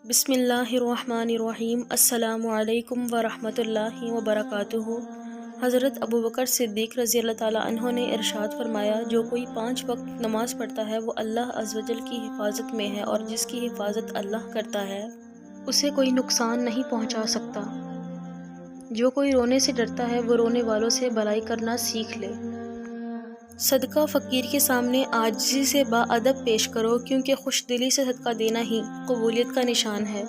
بسم اللہ الرحمن الرحیم۔ السلام علیکم ورحمۃ اللہ وبرکاتہ۔ حضرت ابوبکر صدیق رضی اللہ تعالیٰ عنہ نے ارشاد فرمایا، جو کوئی 5 وقت نماز پڑھتا ہے وہ اللہ عز و جل کی حفاظت میں ہے، اور جس کی حفاظت اللہ کرتا ہے اسے کوئی نقصان نہیں پہنچا سکتا۔ جو کوئی رونے سے ڈرتا ہے وہ رونے والوں سے بھلائی کرنا سیکھ لے۔ صدقہ فقیر کے سامنے عاجزی سے باادب پیش کرو، کیونکہ خوش دلی سے صدقہ دینا ہی قبولیت کا نشان ہے۔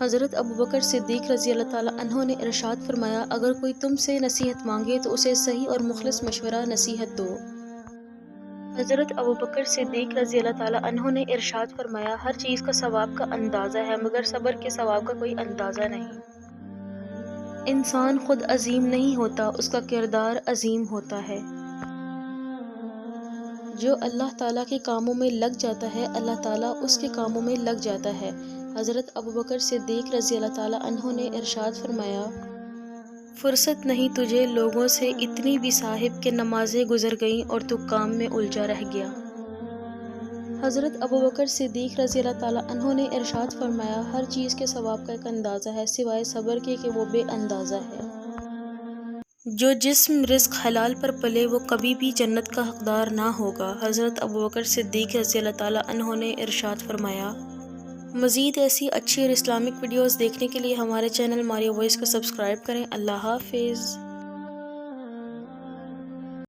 حضرت ابوبکر صدیق رضی اللہ تعالیٰ عنہ نے ارشاد فرمایا، اگر کوئی تم سے نصیحت مانگے تو اسے صحیح اور مخلص مشورہ نصیحت دو۔ حضرت ابوبکر صدیق رضی اللہ تعالیٰ عنہ نے ارشاد فرمایا، ہر چیز کا ثواب کا اندازہ ہے مگر صبر کے ثواب کا کوئی اندازہ نہیں۔ انسان خود عظیم نہیں ہوتا، اس کا کردار عظیم ہوتا ہے۔ جو اللہ تعالیٰ کے کاموں میں لگ جاتا ہے، اللہ تعالیٰ اس کے کاموں میں لگ جاتا ہے۔ حضرت ابوبکر صدیق رضی اللہ تعالیٰ عنہ نے ارشاد فرمایا، فرصت نہیں تجھے لوگوں سے اتنی بھی صاحب کہ نمازیں گزر گئیں اور تو کام میں الجھا رہ گیا۔ حضرت ابوبکر صدیق رضی اللہ تعالیٰ عنہ نے ارشاد فرمایا، ہر چیز کے ثواب کا ایک اندازہ ہے سوائے صبر کے کہ وہ بے اندازہ ہے۔ جو جسم رزق حلال پر پلے وہ کبھی بھی جنت کا حقدار نہ ہوگا۔ حضرت ابوبکر صدیق رضی اللہ تعالیٰ عنہ نے ارشاد فرمایا، مزید ایسی اچھی اور اسلامک ویڈیوز دیکھنے کے لیے ہمارے چینل ماریو وائس کو سبسکرائب کریں۔ اللہ حافظ۔